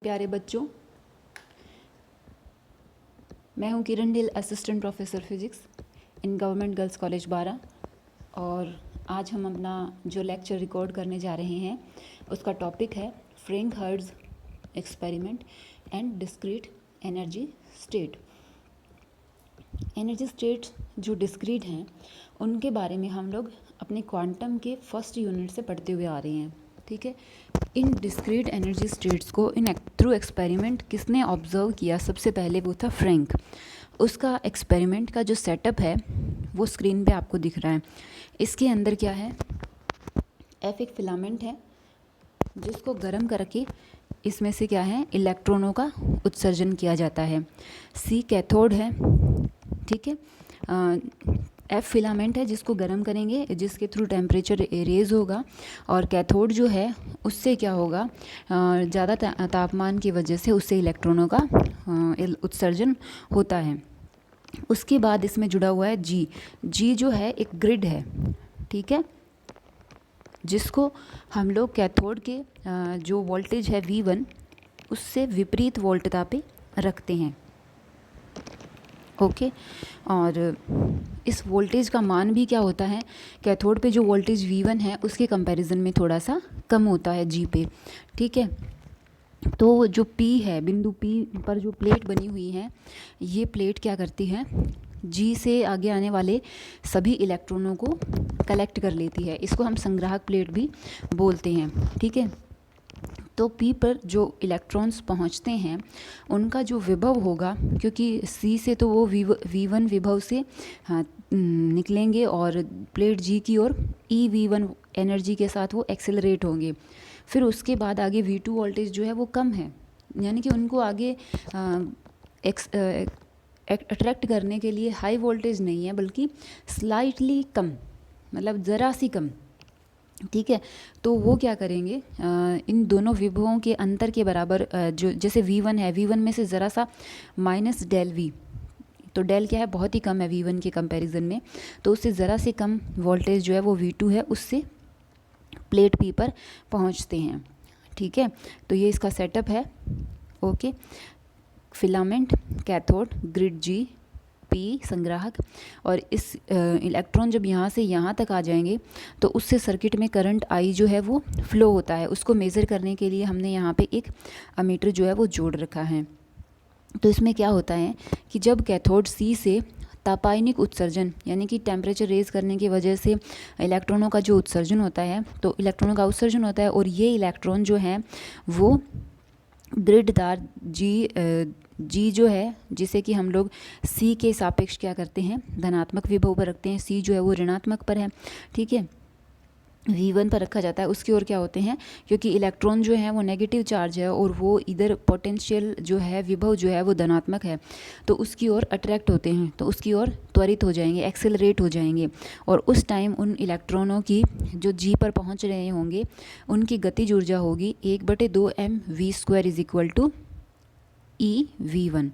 प्यारे बच्चों, मैं हूं Kiran Dhill, assistant professor physics in government girls college Bara. और आज हम अपना जो लेक्चर रिकॉर्ड करने जा रहे हैं उसका टॉपिक है Frank hertz experiment and discrete energy state. Energy state जो डिस्क्रीट हैं उनके बारे में हम लोग अपने क्वांटम के फर्स्ट यूनिट से पढ़ते हुए आ रहे हैं। ठीक है, इन डिस्क्रीट एनर्जी स्टेट्स को थ्रू एक्सपेरिमेंट किसने ऑब्जर्व किया? सबसे पहले वो था फ्रैंक। उसका एक्सपेरिमेंट का जो सेटअप है वो स्क्रीन पे आपको दिख रहा है। इसके अंदर क्या है? एफ एक फिलामेंट है जिसको गर्म करके इसमें से क्या है, इलेक्ट्रॉनों का उत्सर्जन किया जाता है। सी कैथोड है, ठीक है। एफ फिलामेंट है जिसको गर्म करेंगे, जिसके थ्रू टेम्परेचर रेज होगा, और कैथोड जो है उससे क्या होगा, ज़्यादा तापमान की वजह से उससे इलेक्ट्रॉनों का उत्सर्जन होता है। उसके बाद इसमें जुड़ा हुआ है जी। जी जो है एक ग्रिड है, ठीक है, जिसको हम लोग कैथोड के जो वोल्टेज है V1 उससे विपरीत वोल्टता पे रखते हैं। ओके, और इस वोल्टेज का मान भी क्या होता है, कैथोड पे जो वोल्टेज V1 है उसके कंपैरिजन में थोड़ा सा कम होता है जी पे। ठीक है, तो जो P है, बिंदु P पर जो प्लेट बनी हुई है, ये प्लेट क्या करती है, जी से आगे आने वाले सभी इलेक्ट्रॉनों को कलेक्ट कर लेती है। इसको हम संग्राहक प्लेट भी बोलते हैं। ठीक है, तो P पर जो इलेक्ट्रॉन्स पहुंचते हैं उनका जो विभव होगा, क्योंकि C से तो वो V1 विभव से निकलेंगे और प्लेट G की ओर eV1 एनर्जी के साथ वो एक्सेलरेट होंगे। फिर उसके बाद आगे V2 वोल्टेज जो है वो कम है, यानी कि उनको आगे अट्रैक्ट करने के लिए हाई वोल्टेज नहीं है, बल्कि स्लाइटली कम, मतलब ज़रा सी कम। ठीक है, तो वो क्या करेंगे, इन दोनों विभवों के अंतर के बराबर जो जैसे V1 है, V1 में से ज़रा सा माइनस डेल V, तो डेल क्या है, बहुत ही कम है V1 के कंपैरिजन में, तो उससे ज़रा से कम वोल्टेज जो है वो V2 है, उससे प्लेट P पर पहुंचते हैं। ठीक है, तो ये इसका सेटअप है। Okay, filament, cathode, grid G, P संग्राहक, और इस इलेक्ट्रॉन जब यहाँ से यहाँ तक आ जाएंगे तो उससे सर्किट में करंट I जो है वो फ्लो होता है। उसको मेज़र करने के लिए हमने यहाँ पे एक अमीटर जो है वो जोड़ रखा है। तो इसमें क्या होता है कि जब कैथोड C से तापायनिक उत्सर्जन, यानी कि टेम्परेचर रेज करने की वजह से इलेक्ट्रॉनों का जो उत्सर्जन होता है, तो इलेक्ट्रॉनों का उत्सर्जन होता है, और ये इलेक्ट्रॉन जो हैं वो ग्रिडदार जी जो है, जिसे कि हम लोग C के सापेक्ष क्या करते हैं, धनात्मक विभव पर रखते हैं। C जो है वो ऋणात्मक पर है। ठीक है, V1 पर रखा जाता है। उसकी ओर क्या होते हैं, क्योंकि इलेक्ट्रॉन जो है वो नेगेटिव चार्ज है और वो इधर पोटेंशियल जो है, विभव जो है वो धनात्मक है, तो उसकी ओर अट्रैक्ट होते हैं, तो उसकी ओर त्वरित हो जाएंगे, एक्सेलरेट हो जाएंगे, और उस टाइम उन इलेक्ट्रॉनों की जो जी पर पहुंच रहे होंगे उनकी गतिज ऊर्जा होगी 1/2mv² is equal to eV1।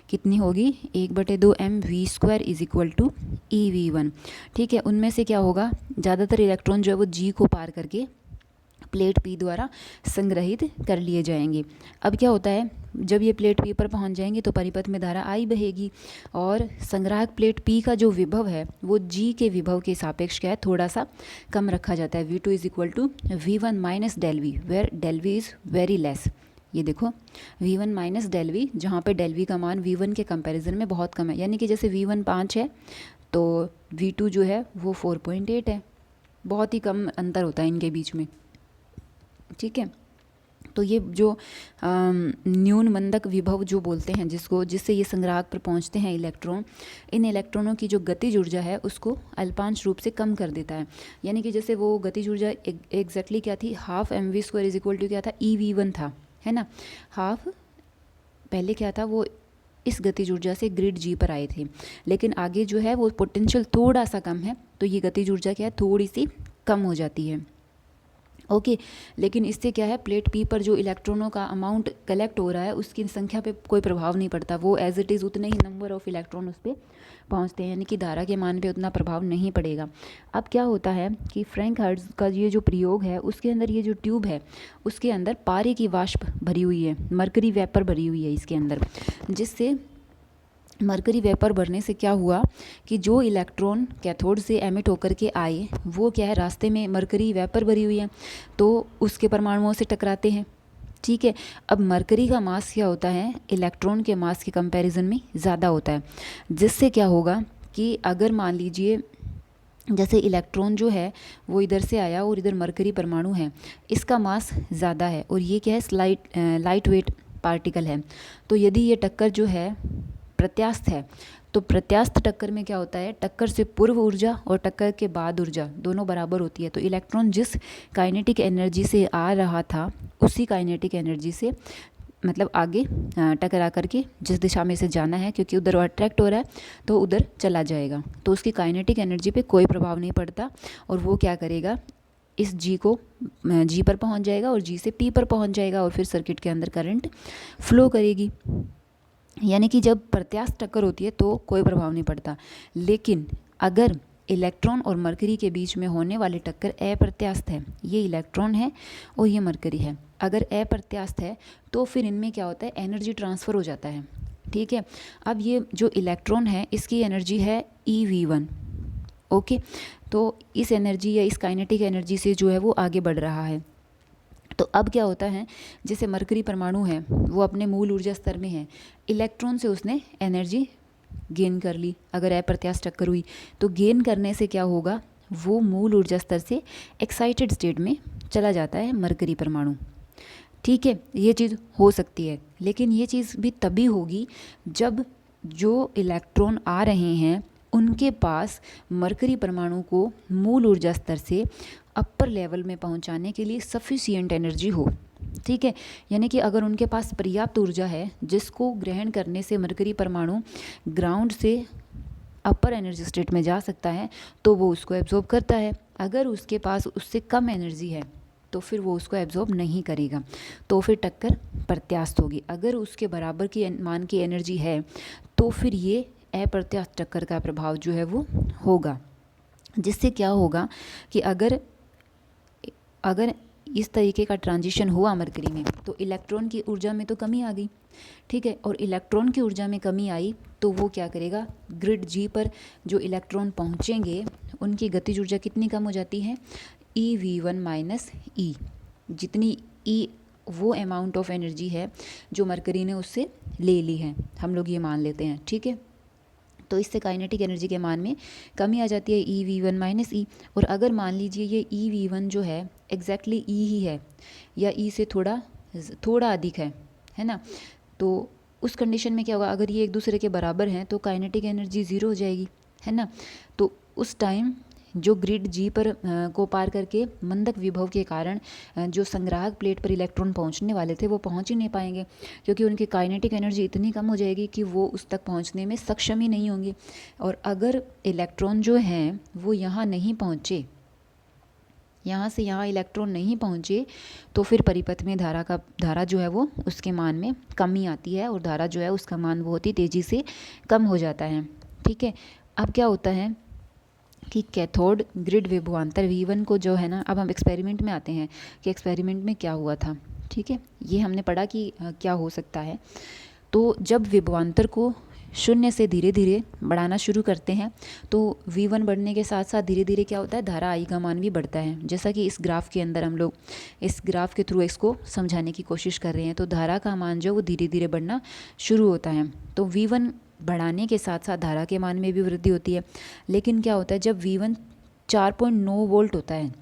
कितनी होगी? 1/2mv² is equal to eV1। ठीक है, उनमें से क्या होगा, ज़्यादातर इलेक्ट्रॉन जो है वो G को पार करके प्लेट P द्वारा संग्रहित कर लिए जाएंगे। अब क्या होता है, जब ये प्लेट P पर पहुंच जाएंगे तो परिपथ में धारा I बहेगी, और संग्राहक प्लेट P का जो विभव है वो G के विभव के सापेक्ष क्या है, थोड़ा सा कम रखा जाता है। V2 is equal to V1 minus del V, where del V is very less. ये देखो, V1 माइनस डेल V, जहाँ पे डेल V का मान V1 के कंपैरिजन में बहुत कम है, यानी कि जैसे V1 5 है तो V2 जो है वो 4.8 है, बहुत ही कम अंतर होता है इनके बीच में। ठीक है, तो ये जो न्यून मंदक विभव जो बोलते हैं जिससे ये संग्राहक पर पहुंचते हैं इलेक्ट्रॉन, इन इलेक्ट्रॉनों की जो गतिज ऊर्जा है उसको अल्पांश रूप से कम कर देता है। यानी कि जैसे वो गतिज ऊर्जा एग्जैक्टली क्या थी, half mv² is equal to क्या था, eV1 था, है ना। हाफ पहले क्या था, वो इस गतिज ऊर्जा से ग्रिड G पर आए थे, लेकिन आगे जो है वो पोटेंशियल थोड़ा सा कम है, तो ये गतिज ऊर्जा क्या है, थोड़ी सी कम हो जाती है। ओके। लेकिन इससे क्या है, प्लेट पी पर जो इलेक्ट्रॉनों का अमाउंट कलेक्ट हो रहा है उसकी संख्या पे कोई प्रभाव नहीं पड़ता, वो एज इट इज़ उतने ही नंबर ऑफ इलेक्ट्रॉन उस पर पहुँचते हैं, यानी कि धारा के मान पे उतना प्रभाव नहीं पड़ेगा। अब क्या होता है कि फ्रैंक हर्ट्ज़ का ये जो प्रयोग है उसके अंदर ये जो ट्यूब है उसके अंदर पारे की वाष्प भरी हुई है, मरकरी वेपर भरी हुई है इसके अंदर, जिससे मरकरी वेपर भरने से क्या हुआ कि जो इलेक्ट्रॉन कैथोड से एमिट होकर के आए वो क्या है, रास्ते में मरकरी वेपर भरी हुई है तो उसके परमाणुओं से टकराते हैं। ठीक है, अब मरकरी का मास क्या होता है, इलेक्ट्रॉन के मास के कंपैरिजन में ज़्यादा होता है, जिससे क्या होगा कि अगर मान लीजिए जैसे इलेक्ट्रॉन जो है वो इधर से आया और इधर मरकरी परमाणु है, इसका मास ज़्यादा है और ये क्या है, लाइट वेट पार्टिकल है, तो यदि ये टक्कर जो है प्रत्यास्थ है तो प्रत्यास्थ टक्कर में क्या होता है, टक्कर से पूर्व ऊर्जा और टक्कर के बाद ऊर्जा दोनों बराबर होती है, तो इलेक्ट्रॉन जिस काइनेटिक एनर्जी से आ रहा था उसी काइनेटिक एनर्जी से मतलब आगे टकरा करके जिस दिशा में से जाना है, क्योंकि उधर अट्रैक्ट हो रहा है तो उधर चला जाएगा, तो उसकी काइनेटिक एनर्जी पे कोई प्रभाव नहीं पड़ता और वो क्या करेगा, इस जी पर पहुंच जाएगा और जी से पी पर पहुंच जाएगा और फिर सर्किट के अंदर करंट फ्लो करेगी। यानी कि जब प्रत्यास्थ टक्कर होती है तो कोई प्रभाव नहीं पड़ता, लेकिन अगर इलेक्ट्रॉन और मरकरी के बीच में होने वाली टक्कर अप्रत्यास्थ है, ये इलेक्ट्रॉन है और ये मरकरी है, अगर अप्रत्यास्थ है तो फिर इनमें क्या होता है, एनर्जी ट्रांसफ़र हो जाता है। ठीक है, अब ये जो इलेक्ट्रॉन है इसकी एनर्जी है eV1। ओके, तो इस एनर्जी या इस काइनेटिक एनर्जी से जो है वो आगे बढ़ रहा है। तो अब क्या होता है, जैसे मरकरी परमाणु है वो अपने मूल ऊर्जा स्तर में है, इलेक्ट्रॉन से उसने एनर्जी गेन कर ली, अगर अप्रत्यास्थ टक्कर हुई तो गेन करने से क्या होगा, वो मूल ऊर्जा स्तर से एक्साइटेड स्टेट में चला जाता है मरकरी परमाणु। ठीक है, ये चीज़ हो सकती है, लेकिन ये चीज़ भी तभी होगी जब जो इलेक्ट्रॉन आ रहे हैं उनके पास मरकरी परमाणु को मूल ऊर्जा स्तर से अपर लेवल में पहुंचाने के लिए सफिशिएंट एनर्जी हो। ठीक है, यानी कि अगर उनके पास पर्याप्त ऊर्जा है जिसको ग्रहण करने से मरकरी परमाणु ग्राउंड से अपर एनर्जी स्टेट में जा सकता है तो वो उसको एब्जॉर्ब करता है, अगर उसके पास उससे कम एनर्जी है तो फिर वो उसको एब्जॉर्ब नहीं करेगा, तो फिर टक्कर प्रत्यास्थ होगी। अगर उसके बराबर की मान की एनर्जी है तो फिर ये अप्रत्यास्थ टक्कर का प्रभाव जो है वो होगा, जिससे क्या होगा कि अगर इस तरीके का ट्रांजिशन हुआ मरकरी में तो इलेक्ट्रॉन की ऊर्जा में तो कमी आ गई। ठीक है, और इलेक्ट्रॉन की ऊर्जा में कमी आई तो वो क्या करेगा, ग्रिड जी पर जो इलेक्ट्रॉन पहुंचेंगे उनकी गतिज ऊर्जा कितनी कम हो जाती है, eV1 माइनस ई, जितनी ई वो अमाउंट ऑफ एनर्जी है जो मरकरी ने उससे ले ली है, हम लोग ये मान लेते हैं। ठीक है, तो इससे काइनेटिक एनर्जी के मान में कमी आ जाती है eV1 माइनस ई, और अगर मान लीजिए ये eV1 जो है एग्जैक्टली ई ही है या ई से थोड़ा अधिक है ना, तो उस कंडीशन में क्या होगा, अगर ये एक दूसरे के बराबर हैं तो काइनेटिक एनर्जी ज़ीरो हो जाएगी, है ना, तो उस टाइम जो ग्रिड जी पर को पार करके मंदक विभव के कारण जो संग्राहक प्लेट पर इलेक्ट्रॉन पहुंचने वाले थे वो पहुंच ही नहीं पाएंगे, क्योंकि उनकी काइनेटिक एनर्जी इतनी कम हो जाएगी कि वो उस तक पहुंचने में सक्षम ही नहीं होंगे। और अगर इलेक्ट्रॉन जो हैं वो यहाँ नहीं पहुँचे, यहाँ से यहाँ इलेक्ट्रॉन नहीं पहुँचे तो फिर परिपथ में धारा जो है वो उसके मान में कमी आती है और धारा जो है उसका मान बहुत ही तेज़ी से कम हो जाता है। ठीक है, अब क्या होता है कि कैथोड ग्रिड विभवांतर V1 को जो है ना, अब हम एक्सपेरिमेंट में आते हैं कि एक्सपेरिमेंट में क्या हुआ था। ठीक है, ये हमने पढ़ा कि क्या हो सकता है। तो जब विभवांतर को शून्य से धीरे धीरे बढ़ाना शुरू करते हैं तो V1 बढ़ने के साथ साथ धीरे धीरे क्या होता है, धारा I का मान भी बढ़ता है, जैसा कि इस ग्राफ के अंदर हम लोग इस ग्राफ के थ्रू इसको समझाने की कोशिश कर रहे हैं। तो धारा का मान जो वो धीरे धीरे बढ़ना शुरू होता है, तो V1 बढ़ाने के साथ साथ धारा के मान में भी वृद्धि होती है। लेकिन क्या होता है, जब V1 4.9 वोल्ट होता है,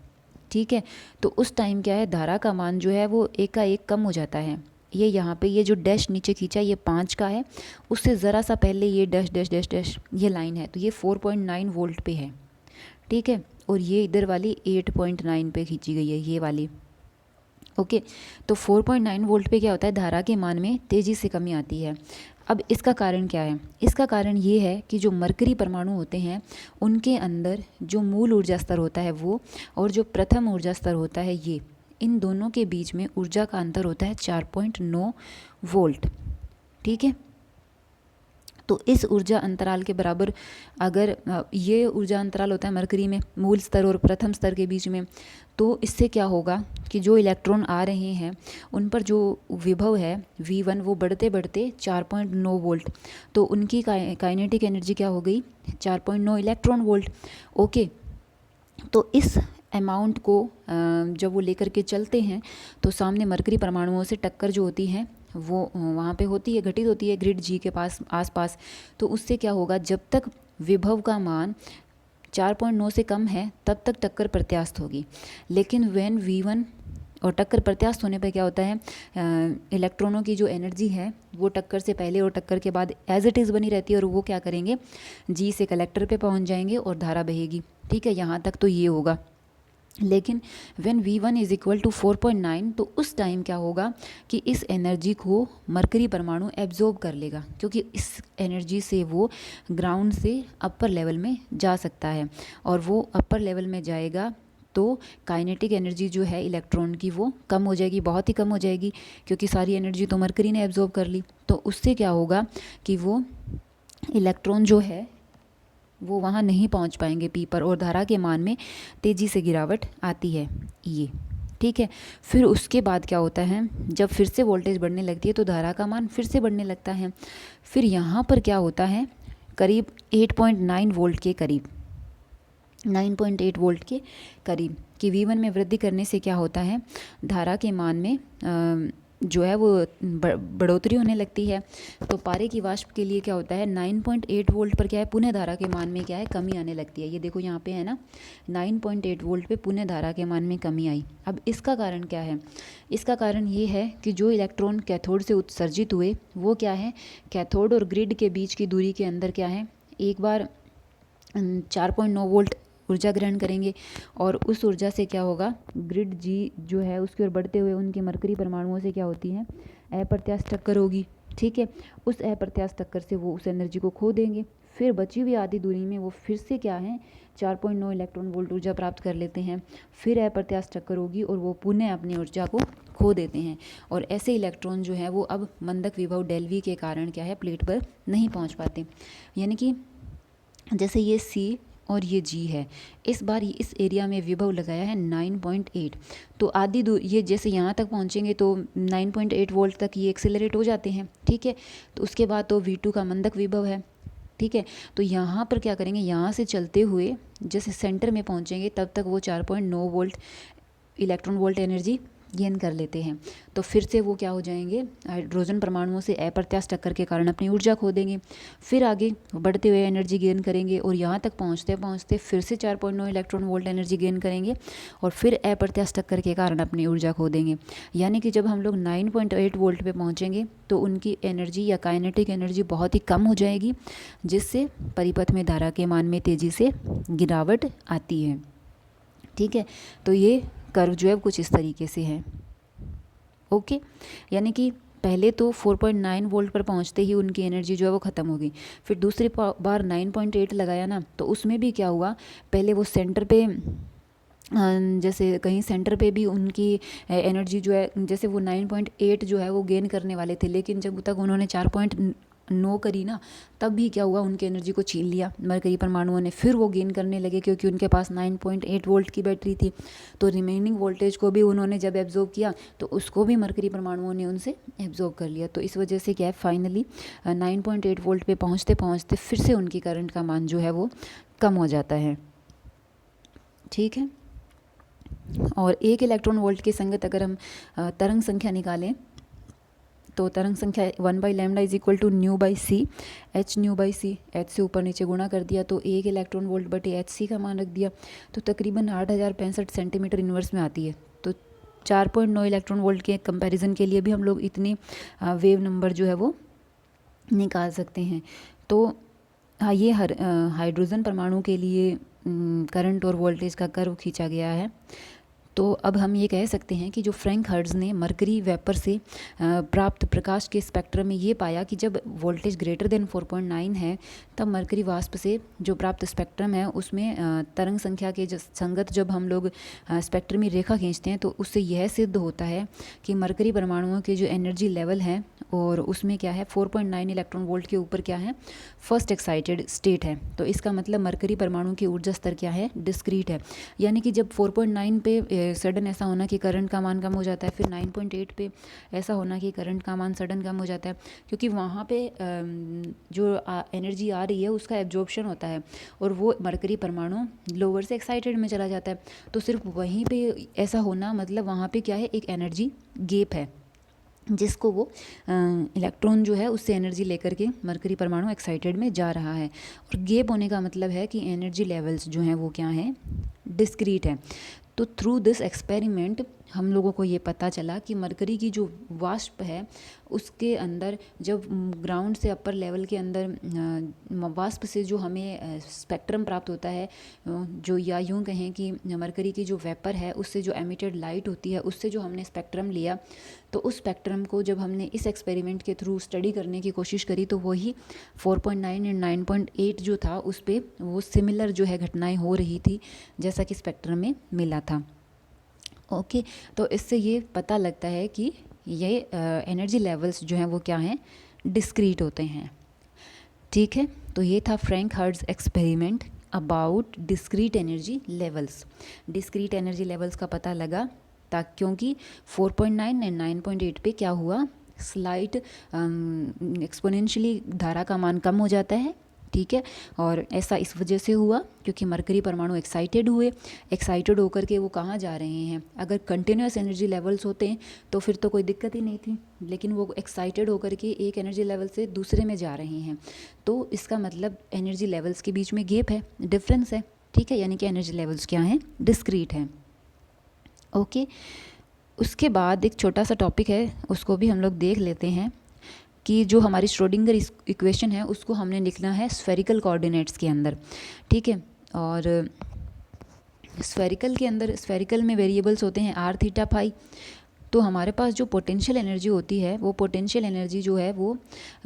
ठीक है, तो उस टाइम क्या है, धारा का मान जो है वो एकाएक कम हो जाता है। ये यहाँ पे ये जो डैश नीचे खींचा ये 5 का है, उससे ज़रा सा पहले ये डैश डैश डैश डैश ये लाइन है, तो ये 4.9 वोल्ट पे है। ठीक है, और ये इधर वाली 8.9 पे खींची गई है, ये वाली। ओके, तो 4.9 वोल्ट पे क्या होता है, धारा के मान में तेज़ी से कमी आती है। अब इसका कारण क्या है, इसका कारण ये है कि जो मरकरी परमाणु होते हैं उनके अंदर जो मूल ऊर्जा स्तर होता है वो, और जो प्रथम ऊर्जा स्तर होता है इन दोनों के बीच में ऊर्जा का अंतर होता है 4.9 वोल्ट। ठीक है, तो इस ऊर्जा अंतराल के बराबर अगर ये ऊर्जा अंतराल होता है मरकरी में मूल स्तर और प्रथम स्तर के बीच में, तो इससे क्या होगा कि जो इलेक्ट्रॉन आ रहे हैं उन पर जो विभव है V1 वो बढ़ते बढ़ते 4.9 वोल्ट, तो उनकी काइनेटिक एनर्जी क्या हो गई 4.9 इलेक्ट्रॉन वोल्ट। ओके, तो इस अमाउंट को जब वो लेकर के चलते हैं तो सामने मरकरी परमाणुओं से टक्कर जो होती है वो वहाँ पे होती है, घटित होती है ग्रिड G के पास आसपास। तो उससे क्या होगा, जब तक विभव का मान 4.9 से कम है तब तक टक्कर प्रत्यास्थ होगी, लेकिन व्हेन V1 और टक्कर प्रत्यास्थ होने पर क्या होता है, इलेक्ट्रॉनों की जो एनर्जी है वो टक्कर से पहले और टक्कर के बाद एज इट इज़ बनी रहती है, और वो क्या करेंगे G से कलेक्टर पे पहुंच जाएंगे और धारा बहेगी। ठीक है, यहाँ तक तो ये होगा। लेकिन when V1 is equal to 4.9, तो उस टाइम क्या होगा कि इस एनर्जी को मरकरी परमाणु एब्जॉर्ब कर लेगा, क्योंकि इस एनर्जी से वो ग्राउंड से अपर लेवल में जा सकता है, और वो अपर लेवल में जाएगा तो काइनेटिक एनर्जी जो है इलेक्ट्रॉन की वो कम हो जाएगी, बहुत ही कम हो जाएगी, क्योंकि सारी एनर्जी तो मरकरी ने एब्जॉर्ब कर ली। तो उससे क्या होगा कि वो इलेक्ट्रॉन जो है वो वहाँ नहीं पहुँच पाएंगे पी पर, और धारा के मान में तेज़ी से गिरावट आती है ये। ठीक है, फिर उसके बाद क्या होता है, जब फिर से वोल्टेज बढ़ने लगती है तो धारा का मान फिर से बढ़ने लगता है। फिर यहाँ पर क्या होता है, करीब 8.9 वोल्ट के करीब, 9.8 वोल्ट के करीब कि V1 में वृद्धि करने से क्या होता है, धारा के मान में जो है वो बढ़ोतरी होने लगती है। तो पारे की वाष्प के लिए क्या होता है, 9.8 वोल्ट पर क्या है, पुण्य धारा के मान में क्या है, कमी आने लगती है। ये देखो यहाँ पे है ना, 9.8 वोल्ट पे पुण्य धारा के मान में कमी आई। अब इसका कारण क्या है, इसका कारण ये है कि जो इलेक्ट्रॉन कैथोड से उत्सर्जित हुए वो क्या है, कैथोड और ग्रिड के बीच की दूरी के अंदर क्या है, एक बार 4.9 वोल्ट ऊर्जा ग्रहण करेंगे, और उस ऊर्जा से क्या होगा, ग्रिड G जो है उसकी ओर बढ़ते हुए उनके मरकरी परमाणुओं से क्या होती है, अप्रत्यास्थ टक्कर होगी। ठीक है, उस अप्रत्यास्थ टक्कर से वो उस एनर्जी को खो देंगे। फिर बची हुई आधी दूरी में वो फिर से क्या है, 4.9 इलेक्ट्रॉन वोल्ट ऊर्जा प्राप्त कर लेते हैं। फिर अप्रत्यास्थ टक्कर होगी और वो पुनः अपनी ऊर्जा को खो देते हैं, और ऐसे इलेक्ट्रॉन जो है वो अब मंदक विभव डेल V के कारण क्या है, प्लेट पर नहीं पहुँच पाते। यानी कि जैसे ये C और ये G है, इस बार इस एरिया में विभव लगाया है 9.8, तो आधी दूर ये जैसे यहाँ तक पहुँचेंगे तो 9.8 वोल्ट तक ये एक्सेलरेट हो जाते हैं। ठीक है, तो उसके बाद तो V2 का मंदक विभव है। ठीक है, तो यहाँ पर क्या करेंगे, यहाँ से चलते हुए जैसे सेंटर में पहुँचेंगे तब तक वो 4.9 volt electron volt energy gain कर लेते हैं। तो फिर से वो क्या हो जाएंगे, हाइड्रोजन परमाणुओं से अप्रत्यास्थ टक्कर के कारण अपनी ऊर्जा खो देंगे। फिर आगे बढ़ते हुए एनर्जी गेन करेंगे, और यहाँ तक पहुँचते पहुँचते फिर से 4.9 इलेक्ट्रॉन वोल्ट एनर्जी गेन करेंगे, और फिर अप्रत्यास्थ टक्कर के कारण अपनी ऊर्जा खो देंगे। यानी कि जब हम लोग 9.8 वोल्ट पे पहुँचेंगे तो उनकी एनर्जी या काइनेटिक एनर्जी बहुत ही कम हो जाएगी, जिससे परिपथ में धारा के मान में तेज़ी से गिरावट आती है। ठीक है, तो ये कर्व जो है कुछ इस तरीके से है। ओके, यानी कि पहले तो 4.9 वोल्ट पर पहुंचते ही उनकी एनर्जी जो है वो ख़त्म होगी। फिर दूसरी बार 9.8 लगाया ना, तो उसमें भी क्या हुआ, पहले वो सेंटर पे जैसे कहीं सेंटर पे भी उनकी एनर्जी जो है, जैसे वो 9.8 जो है वो गेन करने वाले थे, लेकिन जब तक उन्होंने 4.9 करी ना, तब भी क्या हुआ, उनकी एनर्जी को छीन लिया मरकरी परमाणुओं ने। फिर वो गेन करने लगे क्योंकि उनके पास 9.8 वोल्ट की बैटरी थी, तो रिमेनिंग वोल्टेज को भी उन्होंने जब एब्जॉर्ब किया तो उसको भी मरकरी परमाणुओं ने उनसे एब्जॉर्ब कर लिया। तो इस वजह से क्या है, फाइनली 9.8 वोल्ट पे पहुँचते पहुँचते फिर से उनकी करंट का मान जो है वो कम हो जाता है। ठीक है, और 1 इलेक्ट्रॉन वोल्ट के संगत अगर हम तरंग संख्या निकालें तो तरंग संख्या 1/λ is equal to nu by c, h nu by c, h से ऊपर नीचे गुणा कर दिया तो 1 इलेक्ट्रॉन वोल्ट बटे एच सी का मान रख दिया, तो तकरीबन 8065 सेंटीमीटर इन्वर्स में आती है। तो 4.9 इलेक्ट्रॉन वोल्ट के कंपैरिजन के लिए भी हम लोग इतनी वेव नंबर जो है वो निकाल सकते हैं। तो हाँ, ये हाइड्रोजन परमाणु के लिए करंट और वोल्टेज का कर्व खींचा गया है। तो अब हम ये कह सकते हैं कि जो फ्रैंक हर्ट्ज़ ने मरकरी वेपर से प्राप्त प्रकाश के स्पेक्ट्रम में ये पाया कि जब वोल्टेज ग्रेटर देन 4.9 है तब मरकरी वाष्प से जो प्राप्त स्पेक्ट्रम है उसमें तरंग संख्या के संगत जब हम लोग स्पेक्ट्रमी रेखा खींचते हैं तो उससे यह सिद्ध होता है कि मरकरी परमाणुओं के जो एनर्जी लेवल है और उसमें क्या है 4.9 इलेक्ट्रॉन वोल्ट के ऊपर क्या है फर्स्ट एक्साइटेड स्टेट है। तो इसका मतलब मरकरी परमाणु की ऊर्जा स्तर क्या है डिस्क्रीट है, यानी कि जब 4.9 पे सडन ऐसा होना कि करंट का मान कम हो जाता है, फिर 9.8 पे ऐसा होना कि करंट का मान सडन कम हो जाता है, क्योंकि वहाँ पे जो एनर्जी आ रही है उसका एब्जॉर्प्शन होता है और वो मरकरी परमाणु लोअर से एक्साइटेड में चला जाता है। तो सिर्फ वहीं पे ऐसा होना मतलब वहाँ पे क्या है एक एनर्जी गैप है जिसको वो इलेक्ट्रॉन जो है उससे एनर्जी लेकर के मरकरी परमाणु एक्साइटेड में जा रहा है। और गैप होने का मतलब है कि एनर्जी लेवल्स जो हैं वो क्या हैं डिस्क्रीट है। तो थ्रू दिस एक्सपेरिमेंट हम लोगों को ये पता चला कि मरकरी की जो वाष्प है उसके अंदर जब ग्राउंड से अपर लेवल के अंदर वाष्प से जो हमें स्पेक्ट्रम प्राप्त होता है, जो या यूँ कहें कि मरकरी की जो वेपर है उससे जो एमिटेड लाइट होती है उससे जो हमने स्पेक्ट्रम लिया, तो उस स्पेक्ट्रम को जब हमने इस एक्सपेरिमेंट के थ्रू स्टडी करने की कोशिश करी तो वही 4.9 एंड 9.8 जो था उस पर वो सिमिलर जो है घटनाएं हो रही थी जैसा कि स्पेक्ट्रम में मिला था। ओके, तो इससे ये पता लगता है कि ये एनर्जी लेवल्स जो हैं वो क्या हैं डिस्क्रीट होते हैं। ठीक है, तो ये था Frank hertz experiment about discrete energy levels. Discrete energy levels का पता लगा क्योंकि 4.9 एंड 9.8 पे क्या हुआ स्लाइट एक्सपोनेंशियली धारा का मान कम हो जाता है। ठीक है, और ऐसा इस वजह से हुआ क्योंकि मरकरी परमाणु एक्साइटेड हुए, एक्साइटेड होकर के वो कहाँ जा रहे हैं। अगर कंटिन्यूस एनर्जी लेवल्स होते हैं तो फिर तो कोई दिक्कत ही नहीं थी, लेकिन वो एक्साइटेड होकर के एक एनर्जी लेवल से दूसरे में जा रहे हैं, तो इसका मतलब एनर्जी लेवल्स के बीच में गैप है, डिफरेंस है। ठीक है, यानी कि एनर्जी लेवल्स क्या हैं डिस्क्रीट हैं। ओके, उसके बाद एक छोटा सा टॉपिक है उसको भी हम लोग देख लेते हैं कि जो हमारी श्रोडिंगर इक्वेशन है उसको हमने लिखना है स्फेरिकल कोऑर्डिनेट्स के अंदर। ठीक है, और स्फेरिकल के अंदर स्फेरिकल में वेरिएबल्स होते हैं आर थीटा फाई। तो हमारे पास जो पोटेंशियल एनर्जी होती है वो पोटेंशियल एनर्जी जो है वो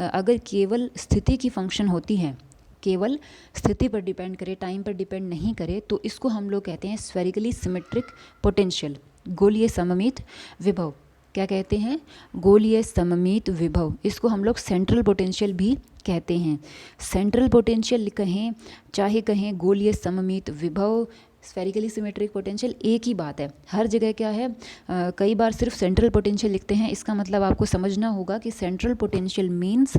अगर केवल स्थिति की फंक्शन होती है, केवल स्थिति पर डिपेंड करे, टाइम पर डिपेंड नहीं करे, तो इसको हम लोग कहते हैं स्फेरिकली सिमेट्रिक पोटेंशियल, गोलीय सममित विभव। क्या कहते हैं? गोलीय सममित विभव। इसको हम लोग सेंट्रल पोटेंशियल भी कहते हैं। सेंट्रल पोटेंशियल कहें चाहे कहें गोलीय सममित विभव, स्फेरिकली सिमेट्रिक पोटेंशियल एक ही बात है। हर जगह क्या है कई बार सिर्फ सेंट्रल पोटेंशियल लिखते हैं। इसका मतलब आपको समझना होगा कि central potential means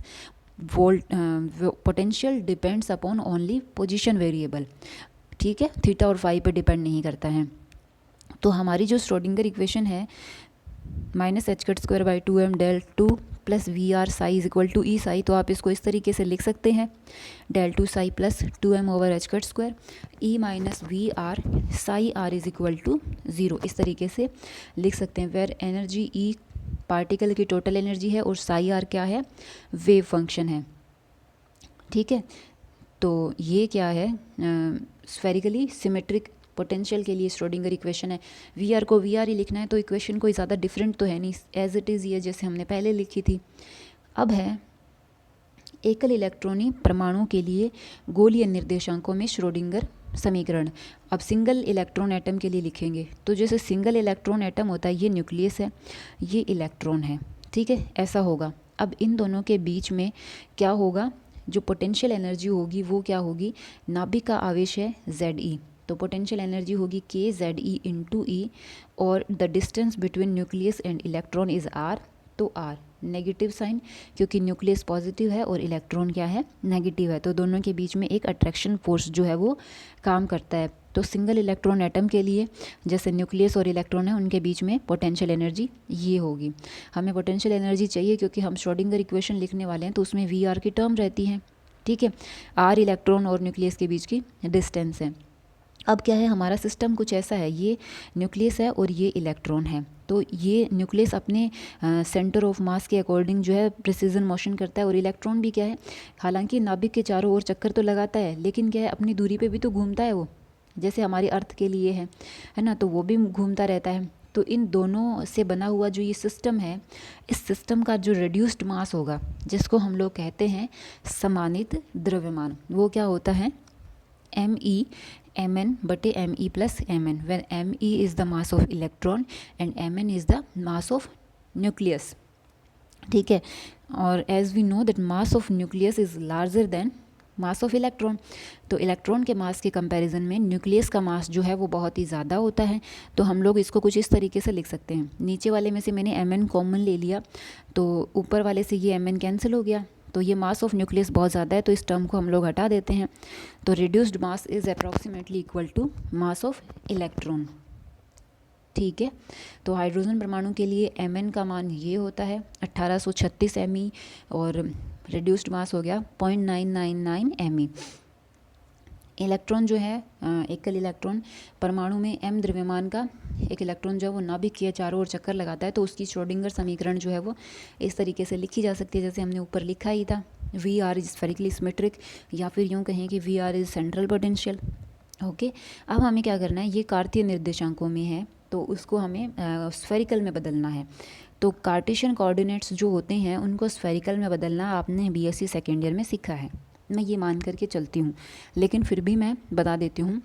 potential depends upon only position variable. ठीक है, थीटा और फाई पे डिपेंड नहीं करता है। तो हमारी जो श्रोडिंगर इक्वेशन है -h² del 2 plus V R psi is equal to E psi, तो आप इसको इस तरीके से लिख सकते हैं del 2 psi plus 2m over h² E minus V R psi R is equal to 0, इस तरीके से लिख सकते हैं। वेयर एनर्जी ई पार्टिकल की टोटल एनर्जी है और साई आर क्या है वेव फंक्शन है। ठीक है, तो ये क्या है स्फेरिकली सिमेट्रिक पोटेंशियल के लिए श्रोडिंगर इक्वेशन है। वी आर को वी आर ही लिखना है, तो इक्वेशन कोई ज़्यादा डिफरेंट तो है नहीं, एज इट इज़ ये जैसे हमने पहले लिखी थी। अब है एकल इलेक्ट्रॉनी परमाणु के लिए गोलीय निर्देशांकों में श्रोडिंगर समीकरण। अब सिंगल इलेक्ट्रॉन एटम के लिए लिखेंगे, तो जैसे सिंगल इलेक्ट्रॉन एटम होता है, ये न्यूक्लियस है, ये इलेक्ट्रॉन है। ठीक है, ऐसा होगा। अब इन दोनों के बीच में क्या होगा, जो पोटेंशियल एनर्जी होगी वो क्या होगी, नाभिक का आवेश है ZE, तो पोटेंशियल एनर्जी होगी KZE इंटू ई, और the distance between nucleus and electron is R, तो R नेगेटिव साइन, क्योंकि न्यूक्लियस पॉजिटिव है और इलेक्ट्रॉन क्या है नेगेटिव है, तो दोनों के बीच में एक अट्रैक्शन फोर्स जो है वो काम करता है। तो सिंगल इलेक्ट्रॉन एटम के लिए जैसे न्यूक्लियस और इलेक्ट्रॉन है उनके बीच में पोटेंशियल एनर्जी ये होगी। हमें पोटेंशियल एनर्जी चाहिए क्योंकि हम श्रोडिंगर इक्वेशन लिखने वाले हैं, तो उसमें VR की टर्म रहती है। ठीक है, R इलेक्ट्रॉन और न्यूक्लियस के बीच की डिस्टेंस है। अब क्या है, हमारा सिस्टम कुछ ऐसा है, ये न्यूक्लियस है और ये इलेक्ट्रॉन है, तो ये न्यूक्लियस अपने सेंटर ऑफ मास के अकॉर्डिंग जो है प्रिसीजन मोशन करता है, और इलेक्ट्रॉन भी क्या है, हालांकि नाभिक के चारों ओर चक्कर तो लगाता है, लेकिन क्या है अपनी दूरी पे भी तो घूमता है वो, जैसे हमारी अर्थ के लिए है ना, तो वो भी घूमता रहता है। तो इन दोनों से बना हुआ जो ये सिस्टम है, इस सिस्टम का जो रिड्यूस्ड मास होगा, जिसको हम लोग कहते हैं समानित द्रव्यमान, वो क्या होता है, me/me+mn, when me is the mass of electron and mn is the mass of nucleus, ठीक है। और as we know that mass of nucleus is larger than mass of electron, तो इलेक्ट्रॉन के मास के कंपैरिजन में nucleus का मास जो है वो बहुत ही ज़्यादा होता है। तो हम लोग इसको कुछ इस तरीके से लिख सकते हैं, नीचे वाले में से मैंने mn कॉमन ले लिया, तो ऊपर वाले से ये mn कैंसिल हो गया, तो ये मास ऑफ न्यूक्लियस बहुत ज़्यादा है, तो इस टर्म को हम लोग हटा देते हैं। तो reduced mass is approximately equal to mass of electron, ठीक है। तो हाइड्रोजन परमाणु के लिए mn का मान ये होता है 1836 me, और रिड्यूस्ड मास हो गया 0.999 me। इलेक्ट्रॉन जो है, एकल इलेक्ट्रॉन परमाणु में m द्रव्यमान का एक इलेक्ट्रॉन जो है वो नाभिक के चारों ओर चक्कर लगाता है, तो उसकी श्रोडिंगर समीकरण जो है वो इस तरीके से लिखी जा सकती है, जैसे हमने ऊपर लिखा ही था, VR इज स्फेरिकली सिमेट्रिक, या फिर यूँ कहें कि VR is central potential. Okay, अब हमें क्या करना है, ये कार्तीय निर्देशांकों में है, तो उसको हमें स्फेरिकल में बदलना है। तो कार्टेशियन कोऑर्डिनेट्स जो होते हैं उनको स्फेरिकल में बदलना आपने BSc सेकेंड ईयर में सीखा है, मैं ये मान करके चलती हूँ, लेकिन फिर भी मैं बता देती हूँ।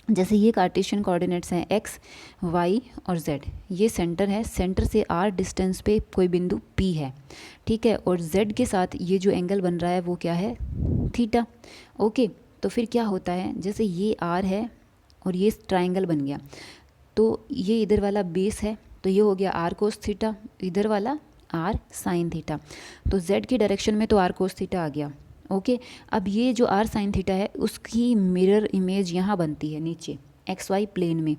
जैसे ये कार्टेशियन कोऑर्डिनेट्स हैं x, y और z, ये सेंटर है, सेंटर से r डिस्टेंस पे कोई बिंदु P है, ठीक है, और z के साथ ये जो एंगल बन रहा है वो क्या है, थीटा। ओके, तो फिर क्या होता है, जैसे ये r है और ये ट्राइंगल बन गया, तो ये इधर वाला बेस है, तो ये हो गया r कोस थीटा, इधर वाला r साइन थीटा, तो z की डायरेक्शन में तो r कोस थीटा आ गया। ओके, अब ये जो r साइन थीटा है उसकी मिरर इमेज यहाँ बनती है नीचे XY प्लेन में।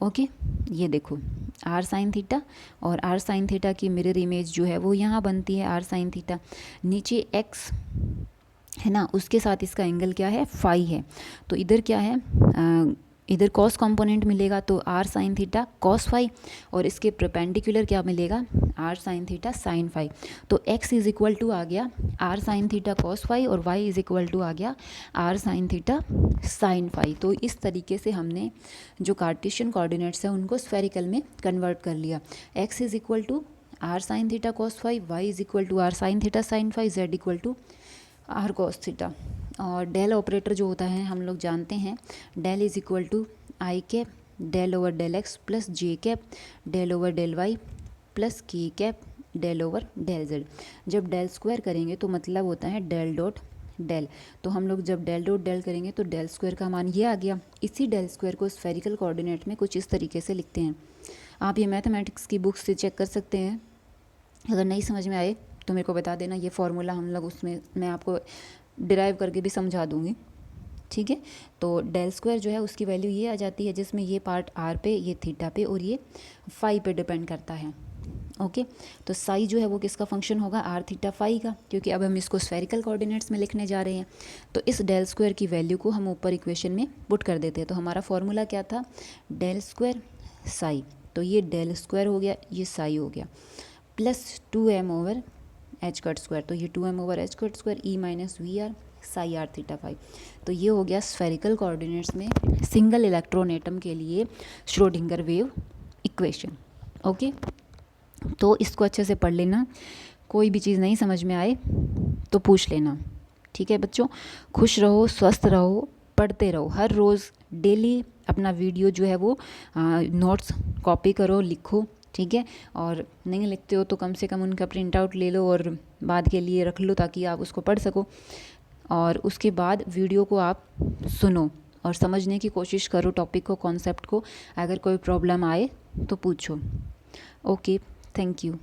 ओके, ये देखो r साइन थीटा और r साइन थीटा की मिरर इमेज जो है वो यहाँ बनती है, r साइन थीटा, नीचे x है ना, उसके साथ इसका एंगल क्या है, फाई है, तो इधर क्या है, इधर कॉस कंपोनेंट मिलेगा, तो r sine theta cos phi, और इसके परपेंडिकुलर क्या मिलेगा, r sine theta sine phi. तो x इज इक्वल टू आ गया r sine theta cos phi, और y इज इक्वल टू आ गया r sine theta sine phi. तो इस तरीके से हमने जो कार्टेशियन कोऑर्डिनेट्स हैं उनको स्फेरिकल में कन्वर्ट कर लिया। x is equal to r sine theta cos phi, y is equal to r sine theta sine phi, z equal to r cos theta. और डेल ऑपरेटर जो होता है हम लोग जानते हैं, del is equal to I cap del over del X plus J cap del over del Y plus K cap del over del Z. जब del square करेंगे तो मतलब होता है डेल डॉट डेल, तो हम लोग जब डेल डॉट डेल करेंगे तो डेल स्क्वायर का मान ये आ गया। इसी डेल स्क्वायर को स्फेरिकल कोऑर्डिनेट में कुछ इस तरीके से लिखते हैं। आप ये मैथमेटिक्स की बुक्स से चेक कर सकते हैं, अगर नहीं समझ में आए तो मेरे को बता देना, ये फार्मूला हम लोग उसमें मैं आपको डिराइव करके भी समझा दूंगी, ठीक है। तो डेल स्क्वायर जो है उसकी वैल्यू ये आ जाती है, जिसमें ये पार्ट r पे, ये थीटा पे और ये फाई पे डिपेंड करता है। ओके, तो साई जो है वो किसका फंक्शन होगा, r थीटा फाई का, क्योंकि अब हम इसको स्फेरिकल कोऑर्डिनेट्स में लिखने जा रहे हैं। तो इस डेल स्क्वायर की वैल्यू को हम ऊपर इक्वेशन में पुट कर देते हैं। तो हमारा फॉर्मूला क्या था, डेल स्क्वायर साई, तो ये डेल स्क्वायर हो गया, ये साई हो गया, plus 2m over H cut square, तो ये 2m over H cut square E minus V R psi R theta phi. तो ये हो गया स्फेरिकल कोऑर्डिनेट्स में सिंगल इलेक्ट्रॉन एटम के लिए श्रोडिंगर वेव इक्वेशन। ओके, तो इसको अच्छे से पढ़ लेना, कोई भी चीज़ नहीं समझ में आए तो पूछ लेना, ठीक है बच्चों। खुश रहो, स्वस्थ रहो, पढ़ते रहो, हर रोज़ डेली अपना वीडियो जो है वो नोट्स कॉपी करो, लिखो, ठीक है। और नहीं लिखते हो तो कम से कम उनका प्रिंट आउट ले लो और बाद के लिए रख लो, ताकि आप उसको पढ़ सको। और उसके बाद वीडियो को आप सुनो और समझने की कोशिश करो टॉपिक को, कॉन्सेप्ट को। अगर कोई प्रॉब्लम आए तो पूछो। Okay, thank you.